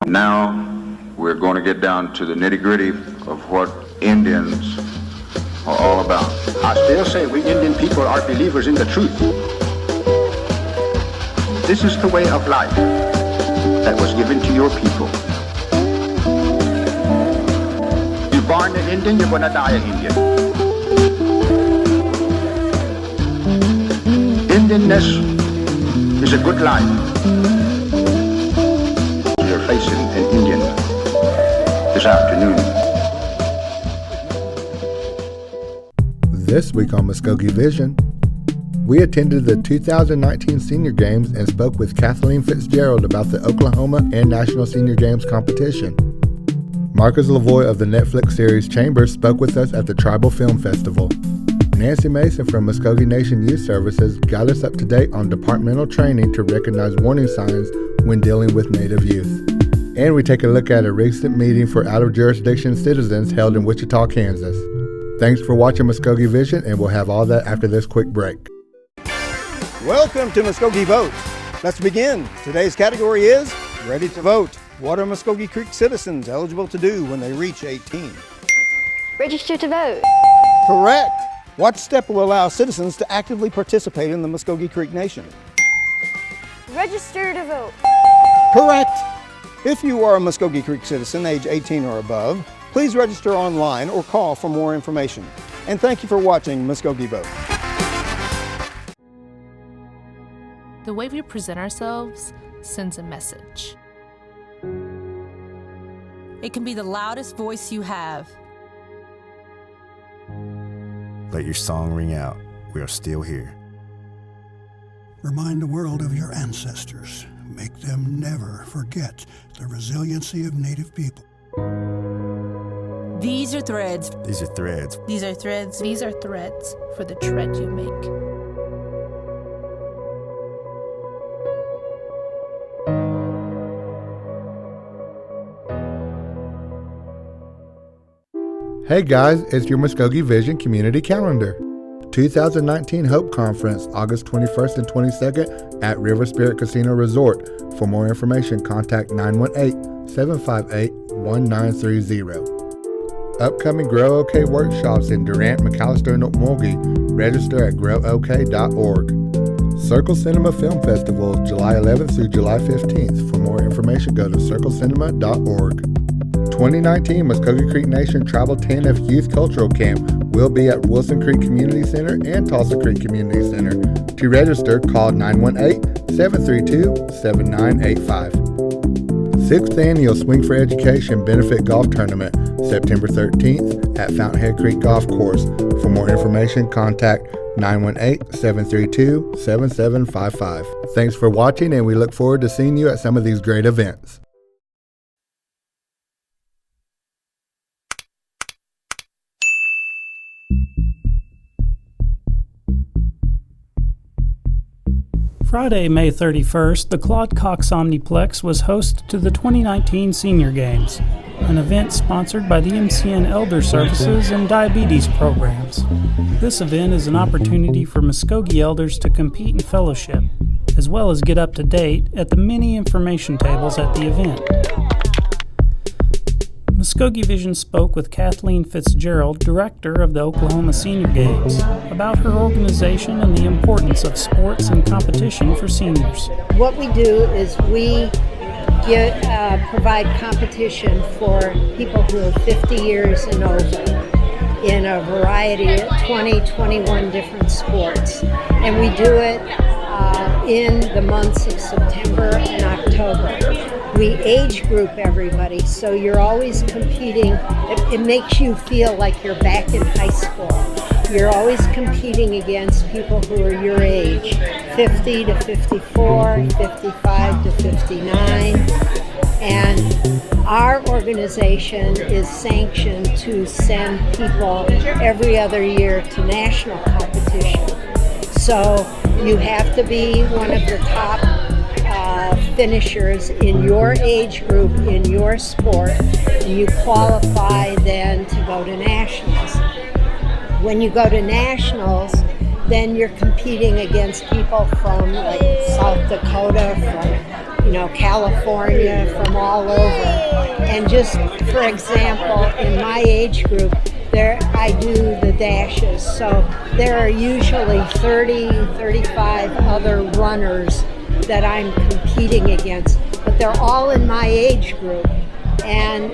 Now we're going to get down to the nitty-gritty of what Indians are all about. I still say we Indian people are believers in the truth. This is the way of life that was given to your people. You're born an Indian, you're going to die an Indian. Indianness is a good life. You're facing an Indian this afternoon. This week on Muskogee Vision, we attended the 2019 Senior Games and spoke with Kathleen Fitzgerald about the Oklahoma and National Senior Games competition. Marcus Lavoie of the Netflix series Chambers spoke with us at the Tribal Film Festival. Nancy Mason from Muskogee Nation Youth Services got us up to date on departmental training to recognize warning signs when dealing with Native youth. And we take a look at a recent meeting for out-of-jurisdiction citizens held in Wichita, Kansas. Thanks for watching Muskogee Vision, and we'll have all that after this quick break. Welcome to Muskogee Vote. Let's begin. Today's category is Ready to Vote. What are Muskogee Creek citizens eligible to do when they reach 18? Register to vote. Correct. What step will allow citizens to actively participate in the Muskogee Creek Nation? Register to vote. Correct. If you are a Muskogee Creek citizen, age 18 or above, please register online or call for more information. And thank you for watching Muskogee Vote. The way we present ourselves sends a message. It can be the loudest voice you have. Let your song ring out. We are still here. Remind the world of your ancestors. Make them never forget the resiliency of Native people. These are threads. These are threads. These are threads. These are threads for the tread you make. Hey guys, it's your Muskogee Vision Community Calendar. 2019 Hope Conference, August 21st and 22nd at River Spirit Casino Resort. For more information, contact 918-758-1930. Upcoming Grow OK workshops in Durant, McAllister, and Okmulgee. Register at growok.org. Circle Cinema Film Festival, July 11th through July 15th. For more information, go to circlecinema.org. 2019 Muskogee Creek Nation Tribal TANF Youth Cultural Camp will be at Wilson Creek Community Center and Tulsa Creek Community Center. To register, call 918-732-7985. 6th Annual Swing for Education Benefit Golf Tournament, September 13th at Fountainhead Creek Golf Course. For more information, contact 918-732-7755. Thanks for watching, and we look forward to seeing you at some of these great events. Friday, May 31st, the Claude Cox Omniplex was host to the 2019 Senior Games, an event sponsored by the MCN Elder Services and Diabetes Programs. This event is an opportunity for Muskogee elders to compete in fellowship, as well as get up to date at the many information tables at the event. Muskogee Vision spoke with Kathleen Fitzgerald, director of the Oklahoma Senior Games, about her organization and the importance of sports and competition for seniors. What we do is we provide competition for people who are 50 years and over in a variety of 21 different sports. And we do it in the months of September and October. We age group everybody, so you're always competing. It makes you feel like you're back in high school. You're always competing against people who are your age, 50 to 54, 55 to 59. And our organization is sanctioned to send people every other year to national competition. So you have to be one of the top finishers in your age group, in your sport, and you qualify then to go to nationals. When you go to nationals, then you're competing against people from like South Dakota, from California, from all over. And just for example, in my age group, I do the dashes, so there are usually 30, 35 other runners that I'm competing against, but they're all in my age group. And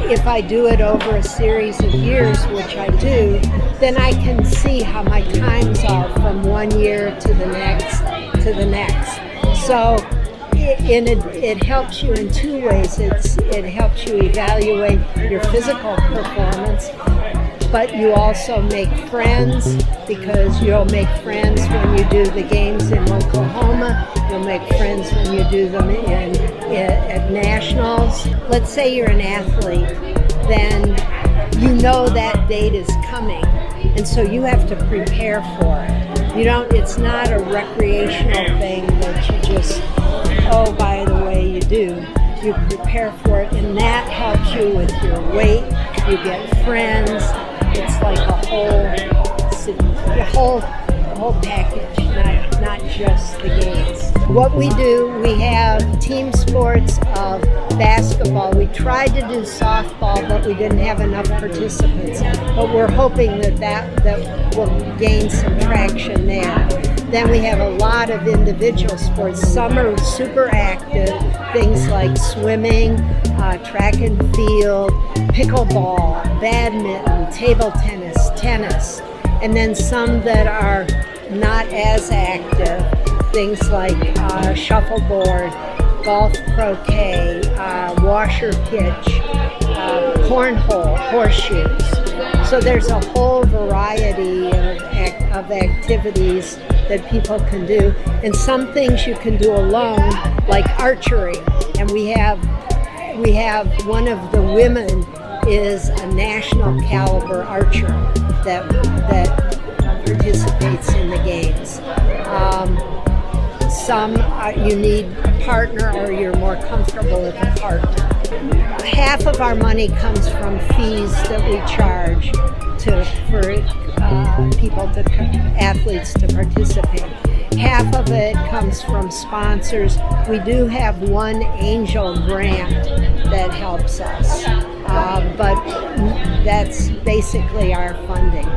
if I do it over a series of years, which I do, then I can see how my times are from one year to the next to the next. So it helps you in two ways. It helps you evaluate your physical performance, but you also make friends, because you'll make friends when you do the games in Oklahoma. You'll make friends when you do them at nationals. Let's say you're an athlete, then you know that date is coming, and so you have to prepare for it. It's not a recreational thing that you just, oh, by the way, you do. You prepare for it, and that helps you with your weight. You get friends. It's like a whole package, not just the games. What we do, we have team sports of basketball. We tried to do softball, but we didn't have enough participants. But we're hoping that will gain some traction there. Then we have a lot of individual sports. Some are super active, things like swimming, track and field, pickleball, badminton, table tennis, and then some that are not as active, things like shuffleboard, golf croquet, washer pitch, cornhole, horseshoes. So there's a whole variety of activities that people can do, and some things you can do alone, like archery. And we have one of the women is a national caliber archer that participates in the games. Some you need a partner, or you're more comfortable with a partner. Half of our money comes from fees that we charge for athletes to participate. Half of it comes from sponsors. We do have one angel grant that helps us, but that's basically our funding.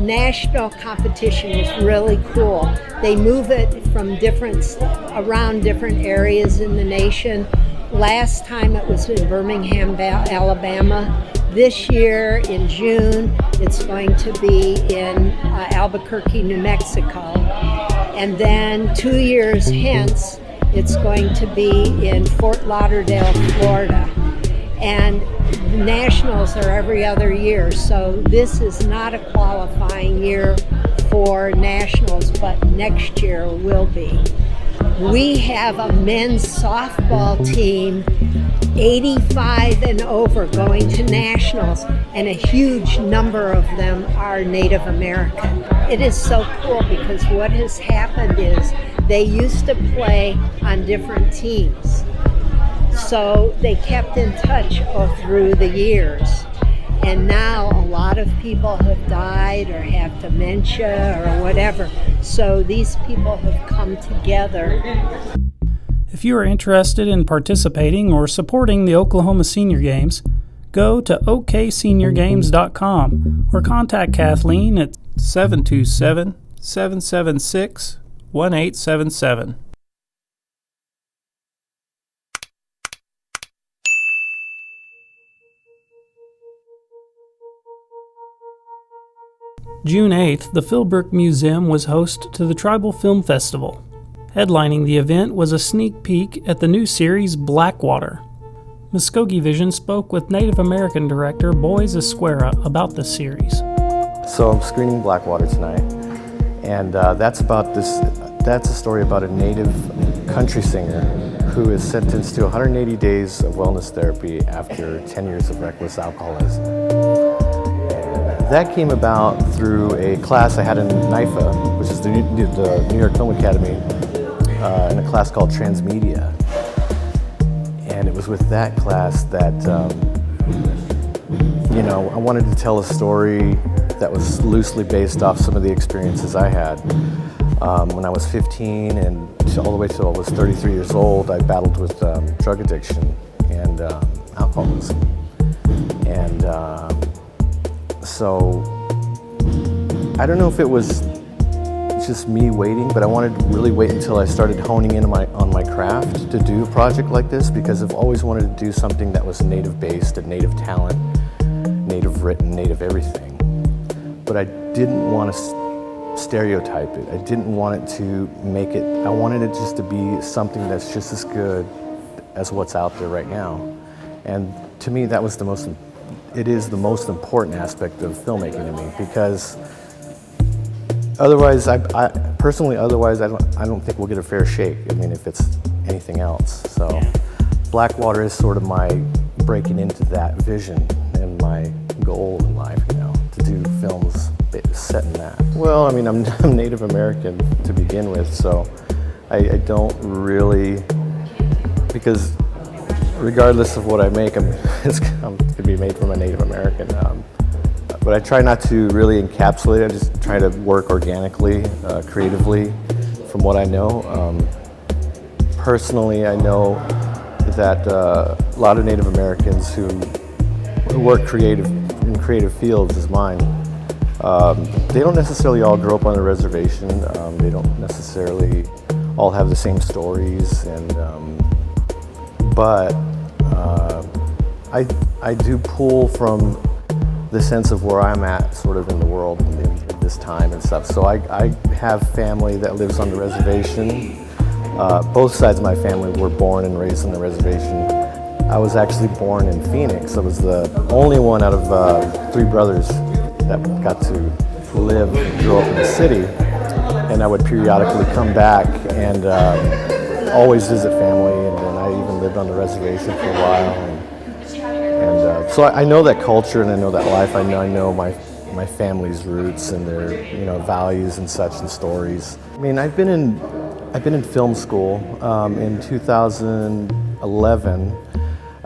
National competition is really cool. They move it from around different areas in the nation. Last time it was in Birmingham, Alabama. This year in June, it's going to be in Albuquerque, New Mexico. And then 2 years hence, it's going to be in Fort Lauderdale, Florida. And nationals are every other year, so this is not a qualifying year for nationals, but next year will be. We have a men's softball team, 85 and over, going to nationals, and a huge number of them are Native American. It is so cool because what has happened is they used to play on different teams. So they kept in touch all through the years. And now a lot of people have died or have dementia or whatever. So these people have come together. If you are interested in participating or supporting the Oklahoma Senior Games, go to okseniorgames.com or contact Kathleen at 727-776-1877. June 8th, the Philbrook Museum was host to the Tribal Film Festival. Headlining the event was a sneak peek at the new series Blackwater. Muskogee Vision spoke with Native American director Boys Esquera about the series. So I'm screening Blackwater tonight, and that's a story about a Native country singer who is sentenced to 180 days of wellness therapy after 10 years of reckless alcoholism. That came about through a class I had in NYFA, which is the New York Film Academy, in a class called Transmedia. And it was with that class that, I wanted to tell a story that was loosely based off some of the experiences I had. When I was 15 and all the way till I was 33 years old, I battled with drug addiction and alcoholism. And so I don't know if it was just me waiting, but I wanted to really wait until I started honing in on my craft to do a project like this, because I've always wanted to do something that was native-based, a native talent, native written, native everything. But I didn't want to stereotype it. I didn't want it to make it, I wanted it just to be something that's just as good as what's out there right now. And to me, that was it is the most important aspect of filmmaking to me, because otherwise, I personally, I don't think we'll get a fair shake. I mean, if it's anything else. So, Blackwater is sort of my breaking into that vision and my goal in life, to do films set in that. Well, I mean, I'm Native American to begin with, so I don't really, because regardless of what I make, I'm going to be made from a Native American. But I try not to really encapsulate it. I just try to work organically, creatively, from what I know. Personally, I know that a lot of Native Americans who work in creative fields as mine, they don't necessarily all grow up on a reservation. They don't necessarily all have the same stories, but I do pull from the sense of where I'm at sort of in the world in this time and stuff. So I have family that lives on the reservation. Both sides of my family were born and raised on the reservation. I was actually born in Phoenix. I was the only one out of 3 brothers that got to live and grow up in the city. And I would periodically come back and always visit family, and then I even lived on the reservation for a while. So I know that culture and I know that life. I know my family's roots and their values and such and stories. I mean, I've been in film school. In 2011,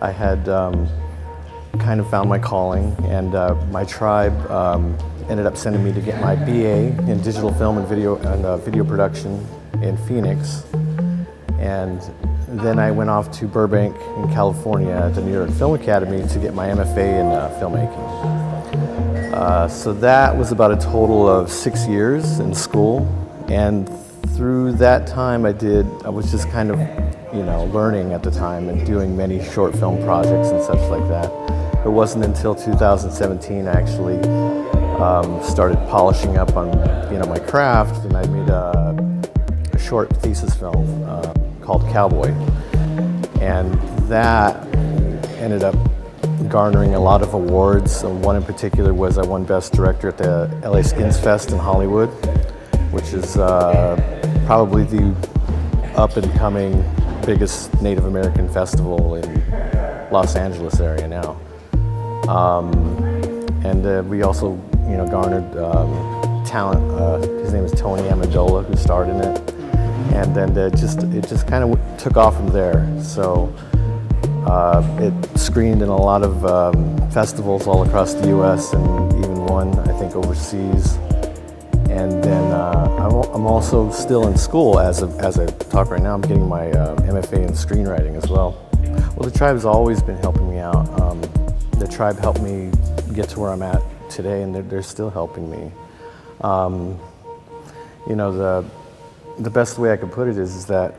I had kind of found my calling, and my tribe ended up sending me to get my BA in digital film and video production in Phoenix. And then I went off to Burbank in California at the New York Film Academy to get my MFA in filmmaking. So that was about a total of 6 years in school. And through that time I was just kind of, learning at the time and doing many short film projects and such like that. It wasn't until 2017 I actually started polishing up on, my craft, and I made a short thesis film called Cowboy, and that ended up garnering a lot of awards. One in particular was I won Best Director at the LA Skins Fest in Hollywood, which is probably the up-and-coming biggest Native American festival in Los Angeles area now. And we also, garnered talent. His name is Tony Amendola, who starred in it. And then it just kind of took off from there. So it screened in a lot of festivals all across the U.S. and even one, I think, overseas. And then I'm also still in school as I talk right now. I'm getting my MFA in screenwriting as well. Well, the tribe's always been helping me out. The tribe helped me get to where I'm at today, and they're still helping me. The best way I could put it is that,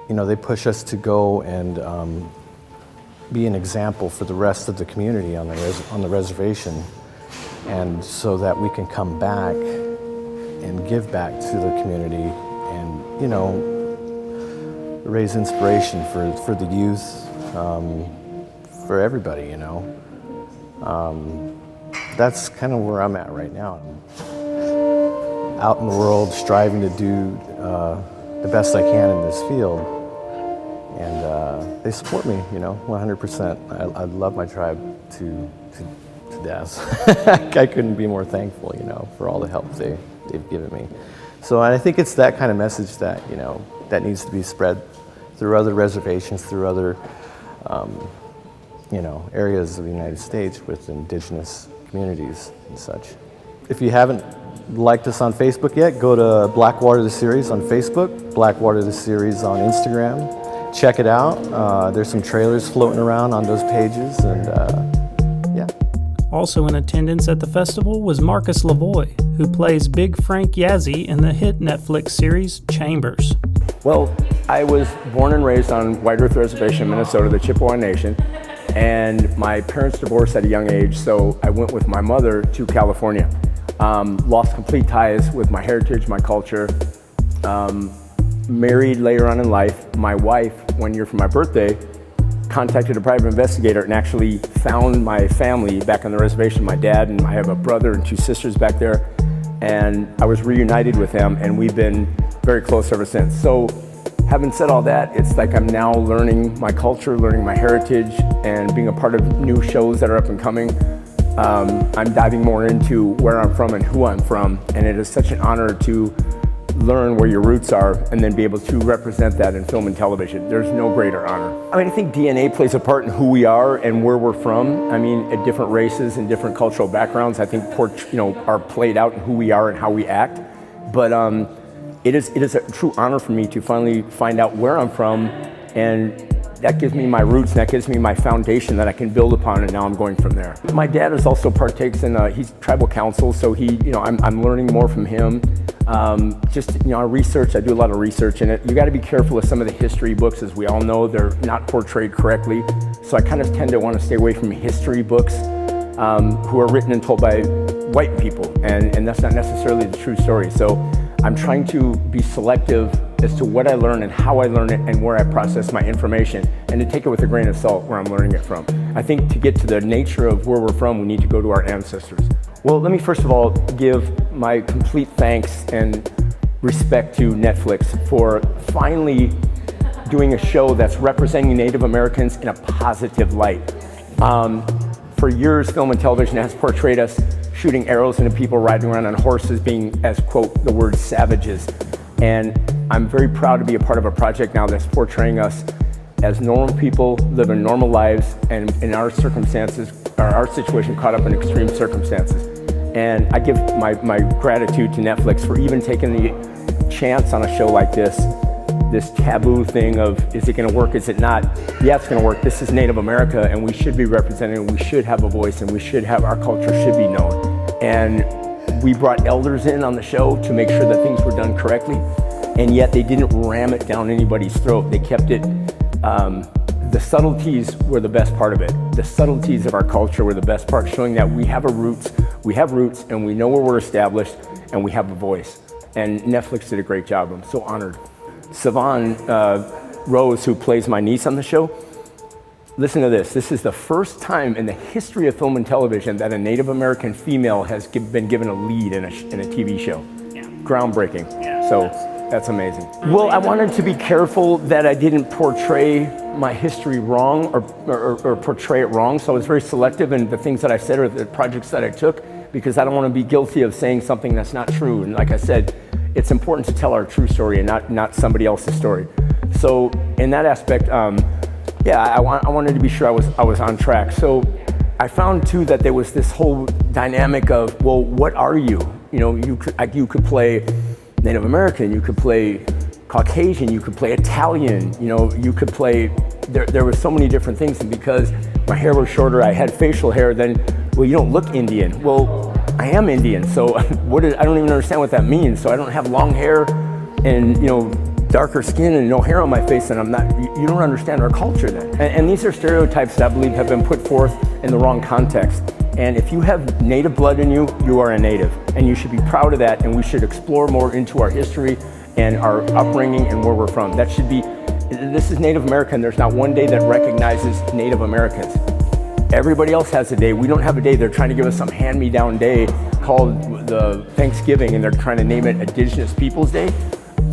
they push us to go and be an example for the rest of the community on the reservation, and so that we can come back and give back to the community and, raise inspiration for the youth, for everybody, That's kind of where I'm at right now. Out in the world, striving to do the best I can in this field, and they support me, 100%. I love my tribe to death. I couldn't be more thankful, for all the help they've given me. So I think it's that kind of message that that needs to be spread through other reservations, through other areas of the United States with indigenous communities and such. If you haven't liked us on Facebook yet, go to Blackwater the Series on Facebook, Blackwater the Series on Instagram. Check it out. There's some trailers floating around on those pages, and yeah. Also in attendance at the festival was Marcus Lavoie, who plays Big Frank Yazzie in the hit Netflix series Chambers. Well, I was born and raised on White Earth Reservation, Minnesota, the Chippewa Nation, and my parents divorced at a young age, so I went with my mother to California. Lost complete ties with my heritage, my culture. Married later on in life. My wife, 1 year from my birthday, contacted a private investigator and actually found my family back on the reservation. My dad, and I have a brother and 2 sisters back there, and I was reunited with them, and we've been very close ever since. So having said all that, it's like I'm now learning my culture, learning my heritage, and being a part of new shows that are up and coming. I'm diving more into where I'm from and who I'm from, and it is such an honor to learn where your roots are and then be able to represent that in film and television. There's no greater honor. I mean, I think DNA plays a part in who we are and where we're from. I mean, at different races and different cultural backgrounds, I think are played out in who we are and how we act. But it is a true honor for me to finally find out where I'm from, and that gives me my roots, and that gives me my foundation that I can build upon, and now I'm going from there. My dad is also partakes in, he's tribal council, so I'm learning more from him. Research, I do a lot of research in it. You gotta be careful with some of the history books, as we all know, they're not portrayed correctly. So I kind of tend to want to stay away from history books who are written and told by white people, and that's not necessarily the true story. So I'm trying to be selective as to what I learn and how I learn it and where I process my information, and to take it with a grain of salt where I'm learning it from. I think to get to the nature of where we're from, we need to go to our ancestors. Well, let me first of all give my complete thanks and respect to Netflix for finally doing a show that's representing Native Americans in a positive light. For years, film and television has portrayed us shooting arrows into people riding around on horses being, as quote, the word savages. And I'm very proud to be a part of a project now that's portraying us as normal people living normal lives, and in our circumstances, or our situation, caught up in extreme circumstances. And I give my gratitude to Netflix for even taking the chance on a show like this taboo thing of, is it gonna work, is it not? Yeah, it's gonna work. This is Native America, and we should be represented, and we should have a voice, and our culture should be known. And we brought elders in on the show to make sure that things were done correctly, and yet they didn't ram it down anybody's throat. They kept it, the subtleties were the best part of it. The subtleties of our culture were the best part, showing that we have roots, and we know where we're established, and we have a voice. And Netflix did a great job. I'm so honored. Savon Rose, who plays my niece on the show, listen to this. This is the first time in the history of film and television that a Native American female has been given a lead in a TV show. Yeah. Groundbreaking. Yeah, so that's amazing. Well, I wanted to be careful that I didn't portray my history wrong or portray it wrong. So I was very selective in the things that I said or the projects that I took, because I don't want to be guilty of saying something that's not true. And like I said, it's important to tell our true story and not somebody else's story. So in that aspect, I wanted to be sure I was on track. So I found too that there was this whole dynamic of, well, what are you? You could play Native American, you could play Caucasian, you could play Italian, you could play, there were so many different things. And because my hair was shorter, I had facial hair, then, well, you don't look Indian. Well, I am Indian, so I don't even understand what that means. So I don't have long hair and, darker skin and no hair on my face, and you don't understand our culture then. And these are stereotypes that I believe have been put forth in the wrong context. And if you have Native blood in you, you are a Native. And you should be proud of that, and we should explore more into our history and our upbringing and where we're from. This is Native American. There's not one day that recognizes Native Americans. Everybody else has a day. We don't have a day. They're trying to give us some hand-me-down day called the Thanksgiving, and they're trying to name it Indigenous Peoples Day.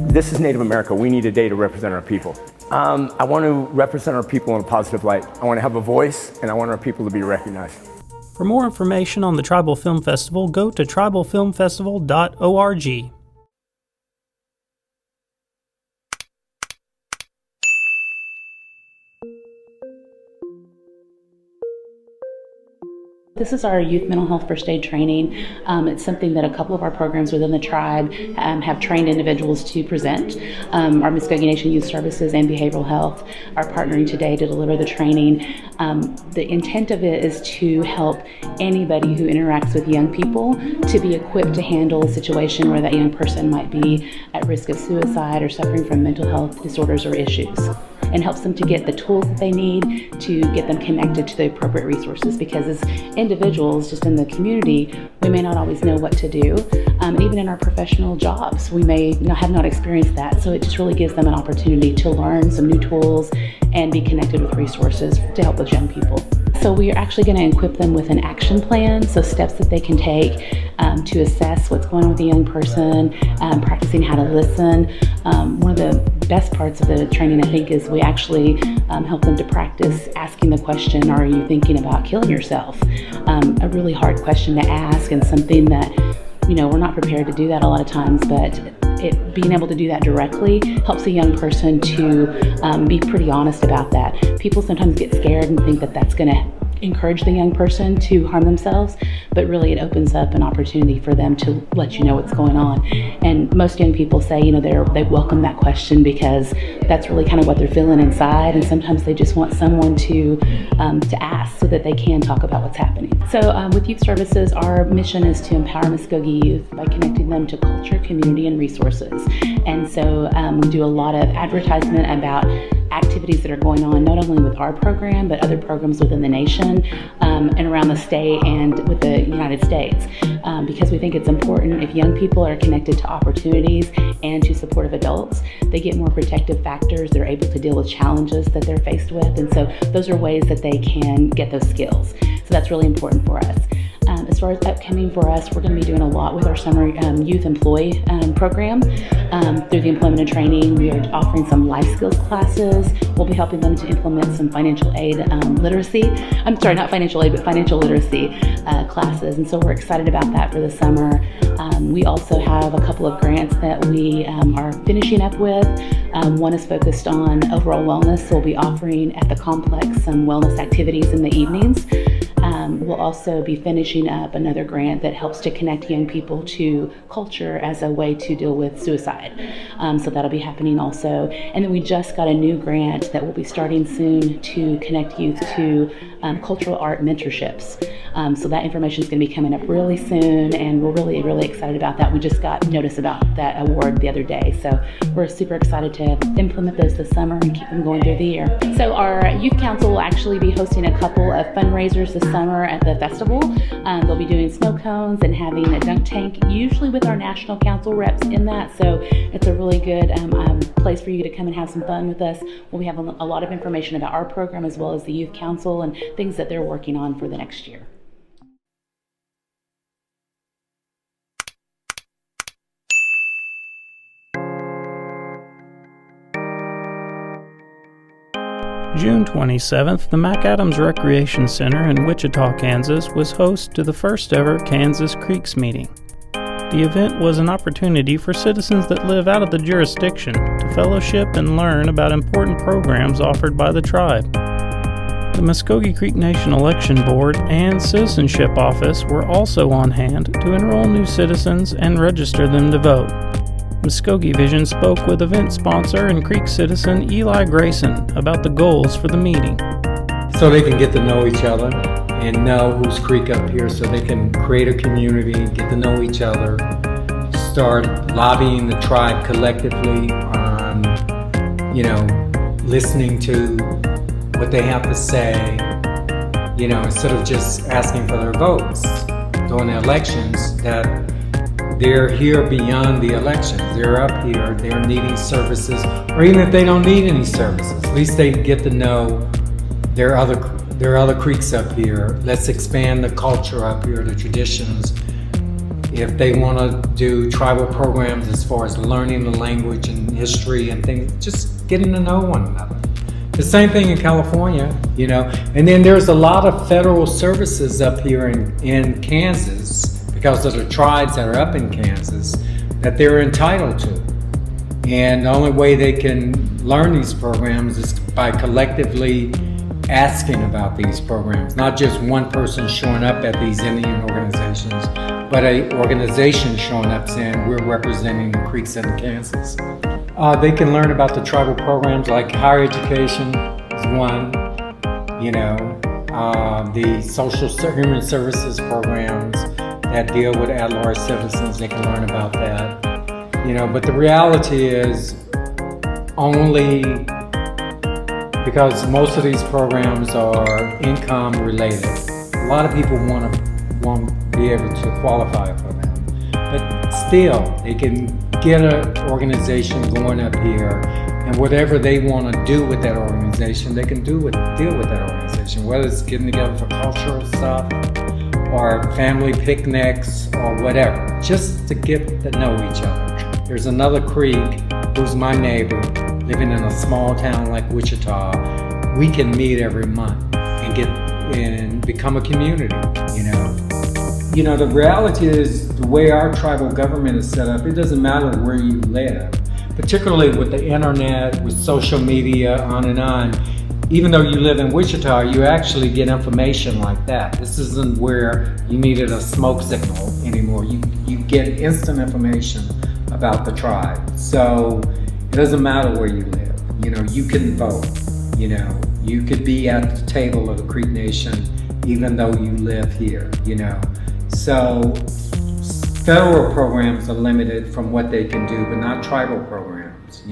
This is Native America. We need a day to represent our people. I want to represent our people in a positive light. I want to have a voice, and I want our people to be recognized. For more information on the Tribal Film Festival, go to tribalfilmfestival.org. This is our youth mental health first aid training. It's something that a couple of our programs within the tribe have trained individuals to present. Our Muskogee Nation Youth Services and Behavioral Health are partnering today to deliver the training. The intent of it is to help anybody who interacts with young people to be equipped to handle a situation where that young person might be at risk of suicide or suffering from mental health disorders or issues, and helps them to get the tools that they need to get them connected to the appropriate resources, because as individuals just in the community, we may not always know what to do. And even in our professional jobs, we may have not experienced that. So it just really gives them an opportunity to learn some new tools and be connected with resources to help those young people. So we are actually going to equip them with an action plan, so steps that they can take to assess what's going on with the young person, practicing how to listen. One of the best parts of the training, I think, is we actually help them to practice asking the question, are you thinking about killing yourself? A really hard question to ask, and something that, we're not prepared to do that a lot of times, but being able to do that directly helps a young person to be pretty honest about that. People sometimes get scared and think that that's going to encourage the young person to harm themselves, but really it opens up an opportunity for them to let you know what's going on. And most young people say, they welcome that question because that's really kind of what they're feeling inside, and sometimes they just want someone to ask so that they can talk about what's happening. So with Youth Services, our mission is to empower Muskogee youth by connecting them to culture, community, and resources. And so we do a lot of advertisement about activities that are going on not only with our program but other programs within the nation and around the state and with the United States, because we think it's important. If young people are connected to opportunities and to supportive adults, they get more protective factors, they're able to deal with challenges that they're faced with, and so those are ways that they can get those skills. So that's really important for us. As far as upcoming for us, we're going to be doing a lot with our summer youth employee program. Through the employment and training, we are offering some life skills classes. We'll be helping them to implement some financial aid literacy. I'm sorry, not financial aid, but financial literacy classes. And so we're excited about that for the summer. We also have a couple of grants that we are finishing up with. One is focused on overall wellness, so we'll be offering at the complex some wellness activities in the evenings. We'll also be finishing up another grant that helps to connect young people to culture as a way to deal with suicide. So that'll be happening also. And then we just got a new grant that will be starting soon to connect youth to cultural art mentorships. So that information is going to be coming up really soon, and we're really, really excited about that. We just got notice about that award the other day. So we're super excited to implement those this summer and keep them going through the year. So our youth council will actually be hosting a couple of fundraisers this summer at the festival. They'll be doing snow cones and having a dunk tank, usually with our national council reps in that. So it's a really good place for you to come and have some fun with us. We'll have a lot of information about our program as well as the youth council and things that they're working on for the next year. June 27th, the McAdams Recreation Center in Wichita, Kansas was host to the first ever Kansas Creeks meeting. The event was an opportunity for citizens that live out of the jurisdiction to fellowship and learn about important programs offered by the tribe. The Muskogee Creek Nation Election Board and Citizenship Office were also on hand to enroll new citizens and register them to vote. Muskogee Vision spoke with event sponsor and Creek citizen Eli Grayson about the goals for the meeting. So they can get to know each other and know who's Creek up here, so they can create a community, get to know each other, start lobbying the tribe collectively on, listening to what they have to say, instead of just asking for their votes during the elections, that they're here beyond the elections. They're up here, they're needing services, or even if they don't need any services, at least they get to know there are other creeks up here. Let's expand the culture up here, the traditions. If they want to do tribal programs as far as learning the language and history and things, just getting to know one another. The same thing in California, And then there's a lot of federal services up here in Kansas, because of the tribes that are up in Kansas, that they're entitled to. And the only way they can learn these programs is by collectively asking about these programs, not just one person showing up at these Indian organizations, but an organization showing up saying we're representing the Creeks in Kansas. They can learn about the tribal programs like higher education is one, the social human services programs that deal with at-large citizens, they can learn about that. But the reality is only because most of these programs are income related. A lot of people won't be able to qualify for them. But still, they can get an organization going up here, and whatever they want to do with that organization, they can deal with that organization, whether it's getting together for cultural stuff or family picnics or whatever, just to get to know each other. There's another Creek who's my neighbor, living in a small town like Wichita. We can meet every month and become a community, The reality is the way our tribal government is set up, it doesn't matter where you live, particularly with the internet, with social media, on and on. Even though you live in Wichita, you actually get information like that. This isn't where you needed a smoke signal anymore. You get instant information about the tribe. So it doesn't matter where you live. You can vote. You could be at the table of the Creek Nation even though you live here, So federal programs are limited from what they can do, but not tribal programs,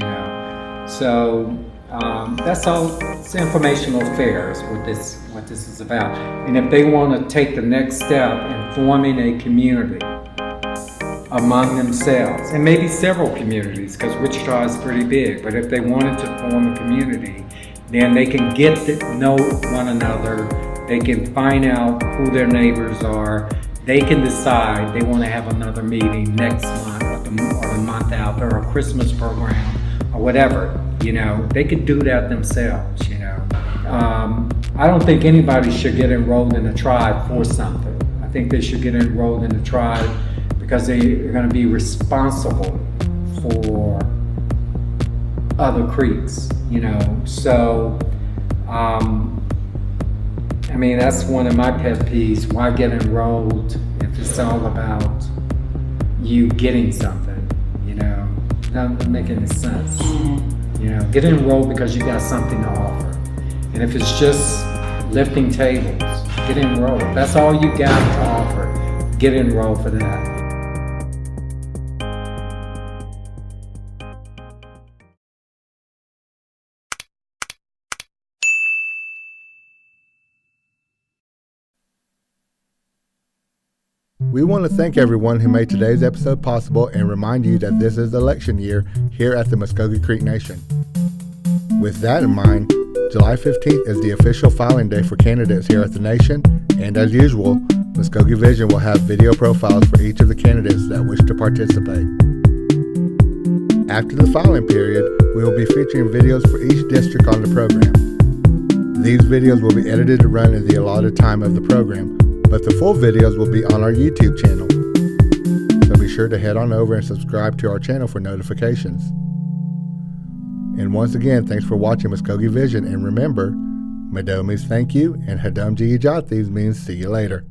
So that's all. It's informational affairs. What this is about. And if they want to take the next step in forming a community among themselves, and maybe several communities, because Wichita is pretty big, but if they wanted to form a community, then they can get to know one another. They can find out who their neighbors are. They can decide they want to have another meeting next month or the month out, or a Christmas program or whatever. They could do that themselves. I don't think anybody should get enrolled in a tribe for something. I think they should get enrolled in a tribe because they're going to be responsible for other creeks. So that's one of my pet peeves. Why get enrolled if it's all about you getting something? It doesn't make any sense. Get enrolled because you got something to offer. And if it's just lifting tables, get enrolled. If that's all you got to offer, get enrolled for that. We want to thank everyone who made today's episode possible and remind you that this is election year here at the Muskogee Creek Nation. With that in mind, July 15th is the official filing day for candidates here at the Nation, and as usual, Muskogee Vision will have video profiles for each of the candidates that wish to participate. After the filing period, we will be featuring videos for each district on the program. These videos will be edited to run in the allotted time of the program, but the full videos will be on our YouTube channel. So be sure to head on over and subscribe to our channel for notifications. And once again, thanks for watching Muskogee Vision, and remember, Madomis thank you, and Hadum Jiyajathis means see you later.